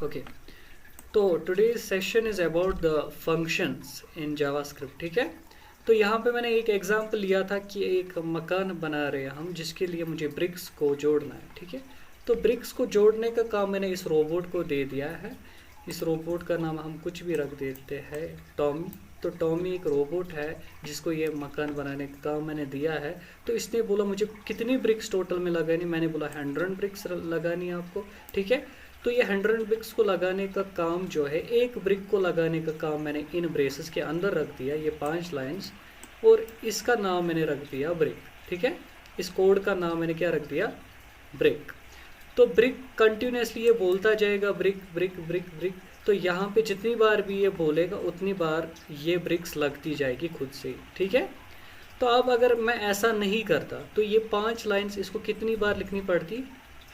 Okay, तो today's session is about the functions in JavaScript. ठीक है, तो यहाँ पे मैंने एक एग्जांपल लिया था कि एक मकान बना रहे हैं हम, जिसके लिए मुझे ब्रिक्स को जोड़ना है। ठीक है, तो ब्रिक्स को जोड़ने का काम मैंने इस रोबोट को दे दिया है। इस रोबोट का नाम हम कुछ भी रख देते हैं, टॉमी। तो टॉमी एक रोबोट है जिसको ये मकान बनाने का काम मैंने दिया है। तो इसने बोला मुझे कितनी ब्रिक्स टोटल में लगानी, मैंने बोला 100 ब्रिक्स लगानी है आपको। ठीक है, तो ये 100 ब्रिक्स को लगाने का काम जो है, एक ब्रिक को लगाने का काम मैंने इन ब्रेसेस के अंदर रख दिया, ये 5 लाइंस, और इसका नाम मैंने रख दिया ब्रिक। ठीक है, इस कोड का नाम मैंने क्या रख दिया, ब्रिक। तो ब्रिक कंटिन्यूसली ये बोलता जाएगा ब्रिक ब्रिक ब्रिक ब्रिक। तो यहाँ पे जितनी बार भी ये बोलेगा उतनी बार ये ब्रिक्स लगती जाएगी खुद से ही। ठीक है, तो अब अगर मैं ऐसा नहीं करता तो ये 5 लाइंस इसको कितनी बार लिखनी पड़ती,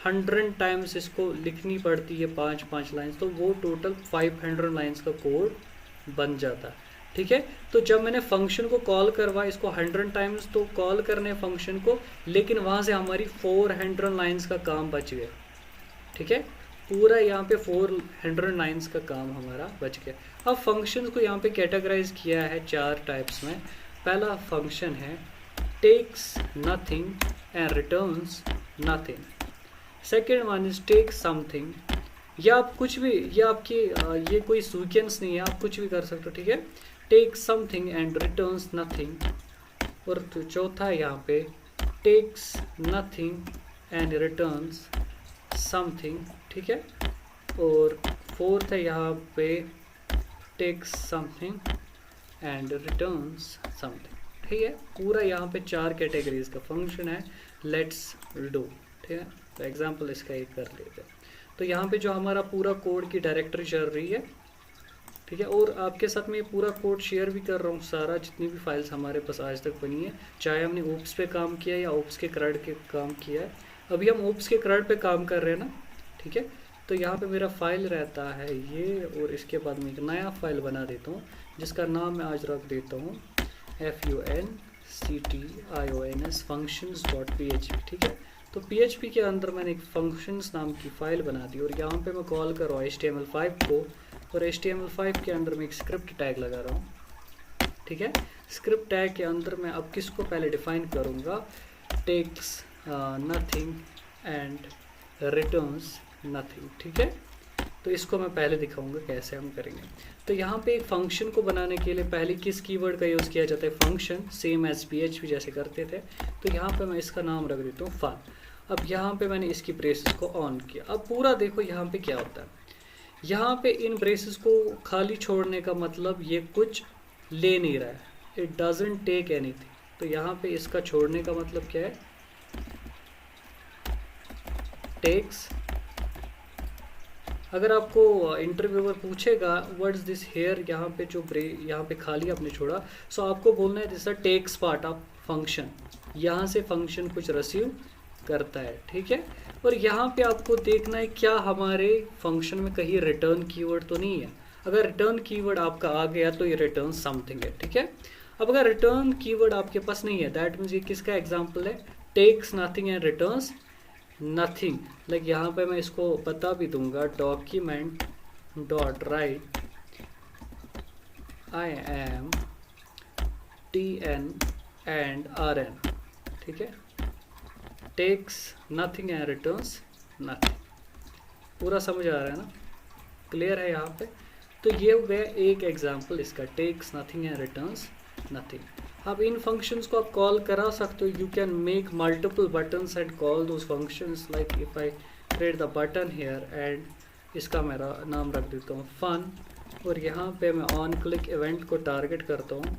100 टाइम्स इसको लिखनी पड़ती है 5 लाइंस, तो वो टोटल 500 लाइंस का कोड बन जाता। ठीक है, तो जब मैंने फंक्शन को कॉल करवा इसको 100 टाइम्स तो कॉल करने फंक्शन को, लेकिन वहाँ से हमारी 400 लाइंस का काम बच गया। ठीक है, पूरा यहाँ पे 400 लाइंस का काम हमारा बच गया। अब फंक्शन को यहाँ पे कैटेगराइज किया है 4 टाइप्स में। पहला फंक्शन है takes nothing and returns nothing. Second one is take something, या आप कुछ भी, या आपकी ये कोई सीक्वेंस नहीं है, आप कुछ भी कर सकते हो। ठीक है, take something and returns nothing. और तो चौथा यहाँ पे takes nothing and returns something. ठीक है, और फोर्थ है यहाँ पे takes something and returns something. ठीक है, पूरा यहाँ पे 4 कैटेगरीज का फंक्शन है। Let's do. ठीक है, तो एग्जाम्पल इसका एक कर लेते हैं। तो यहाँ पे जो हमारा पूरा कोड की डायरेक्टरी चल रही है। ठीक है, और आपके साथ में ये पूरा कोड शेयर भी कर रहा हूँ, सारा जितनी भी फाइल्स हमारे पास आज तक बनी है, चाहे हमने ओप्स पे काम किया या ओप्स के क्रड के काम किया है। अभी हम ओप्स के क्रड पे काम कर रहे हैं ना। ठीक है, तो यहाँ पे मेरा फाइल रहता है ये, और इसके बाद मैं एक नया फाइल बना देता हूँ जिसका नाम मैं आज रख देता हूँ functions functions.php। ठीक है, तो PHP के अंदर मैंने एक फंक्शंस नाम की फ़ाइल बना दी, और यहाँ पे मैं कॉल कर रहा हूँ HTML5 को, और HTML5 के अंदर मैं एक स्क्रिप्ट टैग लगा रहा हूँ। ठीक है, स्क्रिप्ट टैग के अंदर मैं अब किसको पहले डिफाइन करूँगा, takes nothing and returns nothing. ठीक है, तो इसको मैं पहले दिखाऊंगा कैसे हम करेंगे। तो यहाँ पे एक फंक्शन को बनाने के लिए पहले किस कीवर्ड का यूज़ किया जाता है, फंक्शन, सेम एज PHP जैसे करते थे। तो यहाँ पे मैं इसका नाम रख देता हूँ फन। अब यहाँ पे मैंने इसकी ब्रेसेस को ऑन किया। अब पूरा देखो यहाँ पे क्या होता है, यहाँ पे इन ब्रेसेस को खाली छोड़ने का मतलब ये कुछ ले नहीं रहा है, इट डजंट टेक एनीथिंग। तो यहाँ पे इसका छोड़ने का मतलब क्या है, टेक्स। अगर आपको इंटरव्यूअर पूछेगा व्हाट इज दिस हेयर, यहाँ पे जो यहाँ पे खाली आपने छोड़ा, सो आपको बोलना है this takes part of function, यहाँ से फंक्शन कुछ रिसीव करता है। ठीक है, और यहाँ पे आपको देखना है क्या हमारे फंक्शन में कहीं रिटर्न कीवर्ड तो नहीं है। अगर रिटर्न कीवर्ड आपका आ गया तो ये रिटर्न समथिंग है। ठीक है, अब अगर रिटर्न कीवर्ड आपके पास नहीं है, दैट मीन्स ये किसका एग्जाम्पल है, takes nothing and returns nothing. Like यहाँ पे मैं इसको बता भी दूंगा, document dot write I am TN and RN। ठीक है, takes nothing and returns nothing. पूरा समझ आ रहा है ना, क्लियर है यहाँ पे। तो ये हो गया एक एग्जाम्पल इसका, takes nothing and returns nothing. अब इन फंक्शंस को आप कॉल करा सकते हो, you can make multiple buttons and call those functions. Like if I create the button here and इसका मेरा नाम रख देता हूँ फन, और यहाँ पे मैं ऑन क्लिक इवेंट को टारगेट करता हूँ,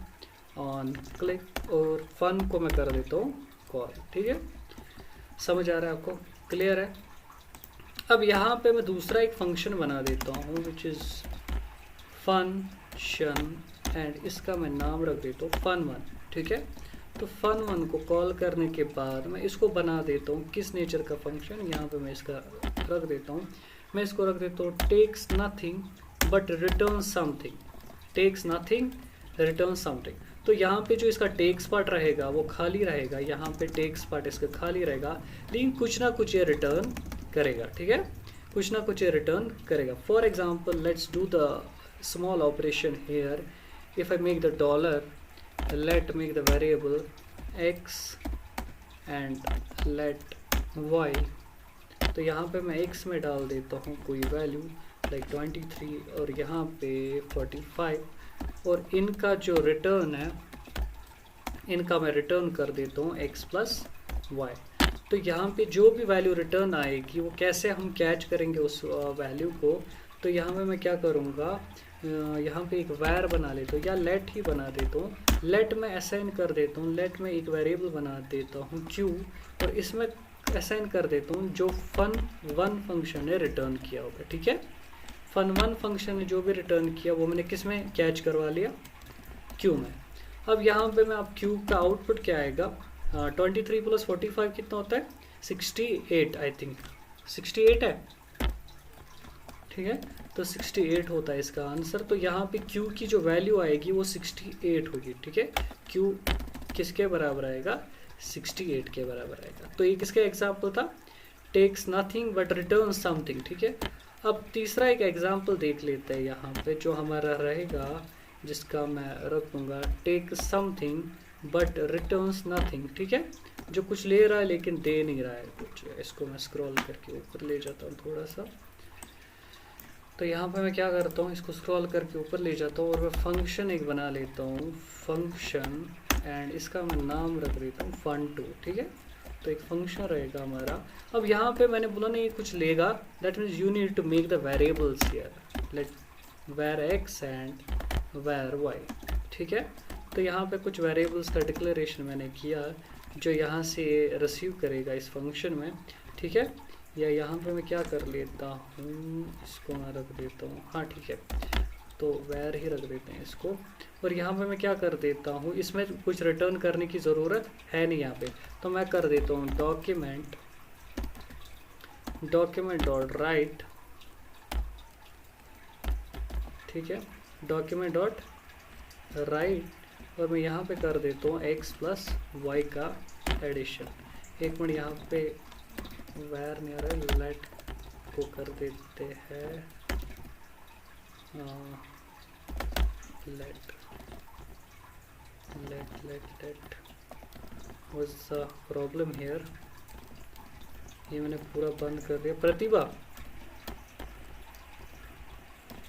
ऑन क्लिक, और फन को मैं कर देता हूँ कॉल। ठीक है, समझ आ रहा है आपको, क्लियर है। अब यहाँ पे मैं दूसरा एक फंक्शन बना देता हूँ विच इज़ फंक्शन, एंड इसका मैं नाम रख देता हूँ fun1। ठीक है, तो fun1 को कॉल करने के बाद मैं इसको बना देता हूँ किस नेचर का फंक्शन, यहाँ पे मैं इसका रख देता हूँ, मैं इसको रख देता हूँ takes nothing but return something, takes nothing return something. तो यहाँ पे जो इसका टेक्स पार्ट रहेगा वो खाली रहेगा, यहाँ पे टेक्स पार्ट इसका खाली रहेगा, लेकिन कुछ ना कुछ ये रिटर्न करेगा। ठीक है, कुछ ना कुछ रिटर्न करेगा। For example let's do the small operation here, if I make the dollar, let make the variable x and let y, तो यहाँ पे मैं x में डाल देता हूँ कोई वैल्यू लाइक 23 और यहाँ पे 45, और इनका जो रिटर्न है इनका मैं रिटर्न कर देता हूँ x प्लस वाई। तो यहाँ पे जो भी वैल्यू रिटर्न आएगी वो कैसे हम कैच करेंगे उस वैल्यू को, तो यहाँ पे मैं क्या करूँगा, यहाँ पे एक वैर बना लेता हूँ या लेट ही बना देता हूँ। लेट में असाइन कर देता हूँ, लेट में एक वेरिएबल बना देता हूँ q, और इसमें असाइन कर देता हूँ जो fun1 फंक्शन ने रिटर्न किया होगा। ठीक है, fun1 फंक्शन ने जो भी रिटर्न किया वो मैंने किस में कैच करवा लिया, q में। अब यहाँ पे मैं अब q का आउटपुट क्या आएगा, 23 प्लस 45 कितना होता है, 68 आई थिंक 68 है। ठीक है, तो 68 होता है इसका आंसर। तो यहाँ पे q की जो वैल्यू आएगी वो 68 होगी। ठीक है, q किसके बराबर आएगा, 68 के बराबर आएगा। तो ये किसका एग्जाम्पल था, takes nothing but return something. ठीक है, अब तीसरा एक एग्जाम्पल देख लेते हैं यहाँ पे जो हमारा रहेगा, जिसका मैं रख दूंगा take something but returns nothing. ठीक है, जो कुछ ले रहा है लेकिन दे नहीं रहा है कुछ। इसको मैं स्क्रॉल करके ऊपर ले जाता हूँ थोड़ा सा, तो यहाँ पे मैं क्या करता हूँ, इसको स्क्रॉल करके ऊपर ले जाता हूँ और मैं फंक्शन एक बना लेता हूँ, फंक्शन, एंड इसका मैं नाम रख देता हूँ fun2। ठीक है, तो एक फंक्शन रहेगा हमारा। अब यहाँ पे मैंने बोला नहीं कुछ लेगा, that means you need to make the variables here, let var x and var y। ठीक है, तो यहाँ पे कुछ वेरिएबल्स का डिक्लेरेशन मैंने किया जो यहाँ से रिसीव करेगा इस फंक्शन में। ठीक है, या यहाँ पे मैं क्या कर लेता हूँ, इसको मैं रख देता हूँ, हाँ ठीक है, तो वैर ही रख देते हैं इसको। और यहाँ पे मैं क्या कर देता हूँ, इसमें कुछ रिटर्न करने की ज़रूरत है नहीं यहाँ पे, तो मैं कर देता हूँ डॉक्यूमेंट डॉट राइट। ठीक है, डॉक्यूमेंट डॉट राइट, और मैं यहाँ पे कर देता हूँ x प्लस वाई का एडिशन। एक मिनट, यहाँ पे वैर नहीं आ रहा है, लेट को कर देते हैं let what's the problem here, ये मैंने पूरा बंद कर दिया। Pratibha,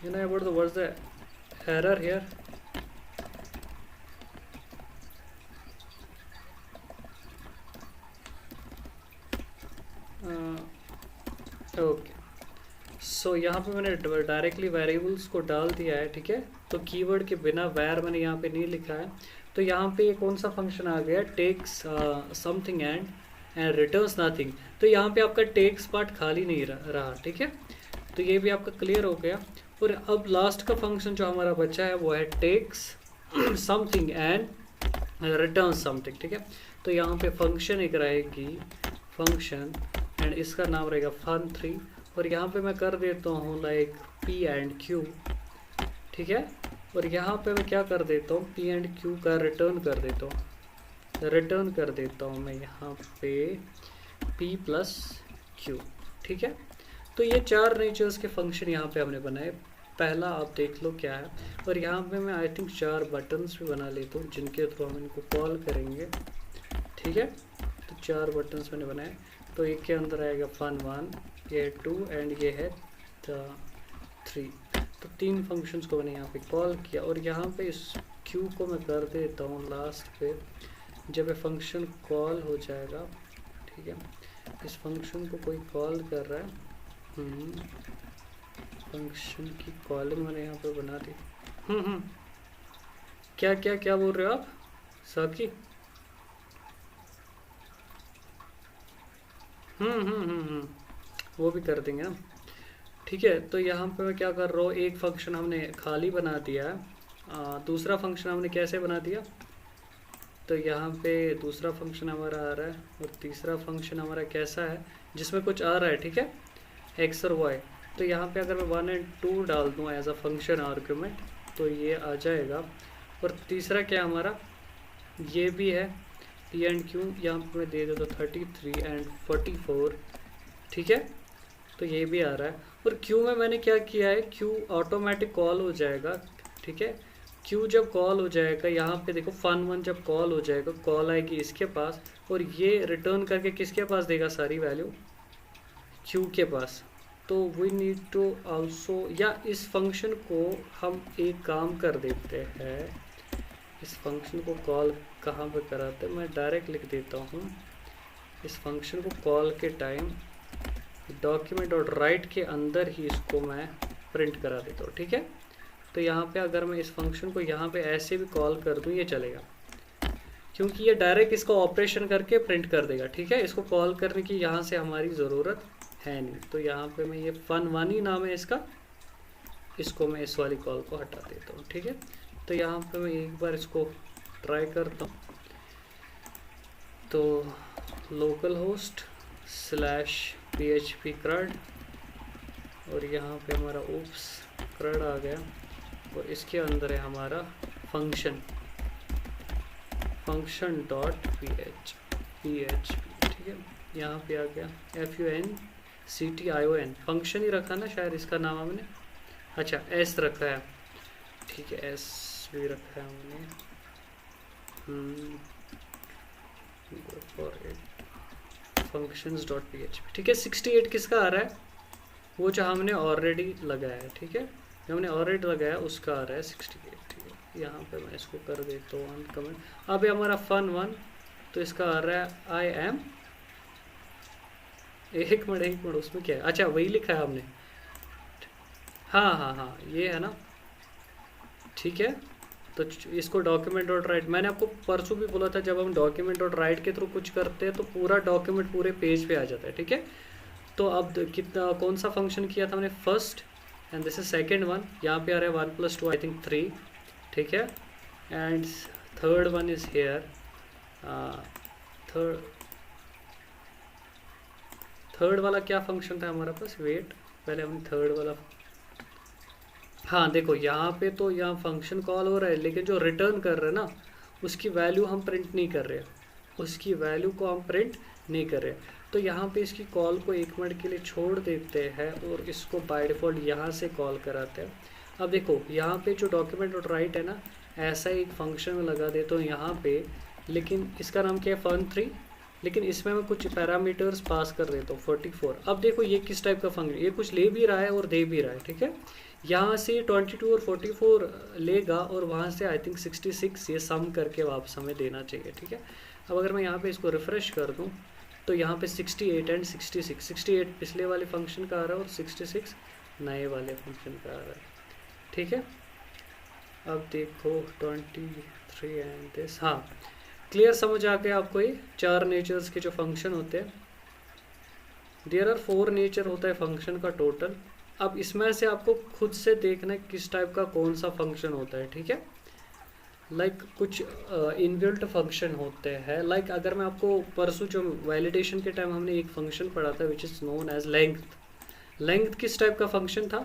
you know about the what's the error here, okay, so यहाँ पे मैंने डायरेक्टली वेरिएबल्स को डाल दिया है। ठीक है, तो कीवर्ड के बिना वैर मैंने यहाँ पे नहीं लिखा है। तो यहाँ पे ये कौन सा फंक्शन आ गया, takes something and returns nothing. तो यहाँ पे आपका टेक्स पार्ट खाली नहीं रहा। ठीक है, तो ये भी आपका क्लियर हो गया। और अब लास्ट का फंक्शन जो हमारा बचा है वो है takes something and return something. ठीक है, तो यहाँ पे फंक्शन एक रहेगी फंक्शन एंड इसका नाम रहेगा fun3, और यहाँ पे मैं कर देता हूँ लाइक p एंड q। ठीक है, और यहाँ पे मैं क्या कर देता हूँ, p एंड q का रिटर्न कर देता हूँ मैं यहाँ पे p प्लस q। ठीक है, तो ये चार नेचर्स के फंक्शन यहाँ पे हमने बनाए। पहला आप देख लो क्या है, और यहाँ पे मैं आई थिंक 4 बटन्स भी बना लेता हूँ जिनके थ्रू हम इनको कॉल करेंगे। ठीक है, तो 4 बटन्स मैंने बनाए। तो एक के अंदर आएगा fun1, ये 2 एंड ये है 3। तो 3 फंक्शंस को मैंने यहाँ पे कॉल किया, और यहाँ पे इस q को मैं कर देता हूँ लास्ट पे जब ये फंक्शन कॉल हो जाएगा। ठीक है, इस फंक्शन को कोई कॉल कर रहा है, फंक्शन की कॉलिंग मैंने यहाँ पे बना दी। क्या क्या क्या बोल रहे हो आप साकी? वो भी कर देंगे ना। ठीक है, तो यहाँ पे मैं क्या कर रहा हूँ, एक फंक्शन हमने खाली बना दिया है, दूसरा फंक्शन हमने कैसे बना दिया, तो यहाँ पे दूसरा फंक्शन हमारा आ रहा है और तीसरा फंक्शन हमारा कैसा है जिसमें कुछ आ रहा है। ठीक है, x और y। तो यहाँ पे अगर मैं 1 एंड 2 डाल दूँ एज अ फंक्शन आर्गुमेंट तो ये आ जाएगा। और तीसरा क्या हमारा, ये भी है p एंड q, यहाँ पे मैं दे देता 33 एंड 44। ठीक है, तो ये भी आ रहा है। और क्यू में मैंने क्या किया है, क्यू ऑटोमेटिक कॉल हो जाएगा, ठीक है। क्यू जब कॉल हो जाएगा, यहाँ पे देखो fun1 जब कॉल हो जाएगा, कॉल आएगी इसके पास और ये रिटर्न करके किसके पास देगा सारी वैल्यू, क्यू के पास। तो वी नीड टू आल्सो, या इस फंक्शन को हम एक काम कर देते हैं, इस फंक्शन को कॉल कहाँ पे कराते हैं, मैं डायरेक्ट लिख देता हूँ। इस फंक्शन को कॉल के टाइम डॉक्यूमेंट और राइट के अंदर ही इसको मैं प्रिंट करा देता हूँ, ठीक है। तो यहाँ पे अगर मैं इस फंक्शन को यहाँ पे ऐसे भी कॉल कर दूँ ये चलेगा, क्योंकि ये डायरेक्ट इसका ऑपरेशन करके प्रिंट कर देगा, ठीक है। इसको कॉल करने की यहाँ से हमारी ज़रूरत है नहीं। तो यहाँ पे मैं ये fun1 ही नाम है इसका, इसको मैं इस वाली कॉल को हटा देता हूँ, ठीक है। तो यहाँ पे मैं एक बार इसको ट्राई करता हूँ। तो लोकल होस्ट /php crud और यहाँ पे हमारा oops crud आ गया और इसके अंदर है हमारा फंक्शन .php, ठीक है। यहाँ पे आ गया function, फंक्शन ही रखा ना शायद इसका नाम हमने, अच्छा एस रखा है, ठीक है, एस भी रखा है हमने, functions.php, ठीक है। 68 किसका आ रहा है, वो जो हमने ऑलरेडी लगाया है, ठीक है, जो हमने ऑलरेडी लगाया उसका आ रहा है 68, ठीक है। यहाँ पे मैं इसको कर देता हूँ अनकमेंट। अब ये हमारा fun1, तो इसका आ रहा है आई एम, एक मिनट उसमें क्या है, अच्छा वही लिखा है हमने, हाँ ये है ना, ठीक है। तो इसको डॉक्यूमेंट डॉट राइट, मैंने आपको परसों भी बोला था, जब हम डॉक्यूमेंट डॉट राइट के थ्रू कुछ करते हैं तो पूरा डॉक्यूमेंट पूरे पेज पे आ जाता है, ठीक है। तो अब कितना, कौन सा फंक्शन किया था हमने, first, and this is second one, यहाँ पे आ रहा है 1 + 2 आई थिंक 3, ठीक है। And third one is here, third वाला क्या फंक्शन था हमारा पास, वेट, पहले हमने थर्ड वाला, हाँ देखो यहाँ पे तो यहाँ फंक्शन कॉल हो रहा है, लेकिन जो रिटर्न कर रहे हैं ना उसकी वैल्यू हम प्रिंट नहीं कर रहे, उसकी वैल्यू को हम प्रिंट नहीं कर रहे। तो यहाँ पे इसकी कॉल को 1 मिनट के लिए छोड़ देते हैं और इसको बाय डिफ़ॉल्ट यहाँ से कॉल कराते हैं। अब देखो यहाँ पे जो डॉक्यूमेंट डॉट राइट है ना, ऐसा एक फंक्शन में लगा देता हूँ यहाँ पे, लेकिन इसका नाम क्या है fun3, लेकिन इसमें मैं कुछ पैरामीटर्स पास कर देता हूँ 44। अब देखो ये किस टाइप का फंक्शन, ये कुछ ले भी रहा है और दे भी रहा है, ठीक है। यहाँ से 22 और 44 लेगा और वहाँ से आई थिंक 66 ये सम करके वापस हमें देना चाहिए, ठीक है। अब अगर मैं यहाँ पे इसको रिफ़्रेश कर दूँ तो यहाँ पे 68 एंड 68 पिछले वाले फंक्शन का आ रहा है और 66 नए वाले फंक्शन का आ रहा है, ठीक है। अब देखो 23 एंड दिस, हाँ क्लियर समझ आ गया आपको, ये 4 नेचर्स के जो फंक्शन होते हैं, देयर आर 4 नेचर होता है फंक्शन का टोटल। अब इसमें से आपको खुद से देखना है किस टाइप का कौन सा फंक्शन होता है, ठीक है। लाइक कुछ इनबिल्ट फंक्शन होते हैं, लाइक अगर मैं आपको परसों जो वैलिडेशन के टाइम हमने एक फंक्शन पढ़ा था which is known as length किस टाइप का फंक्शन था,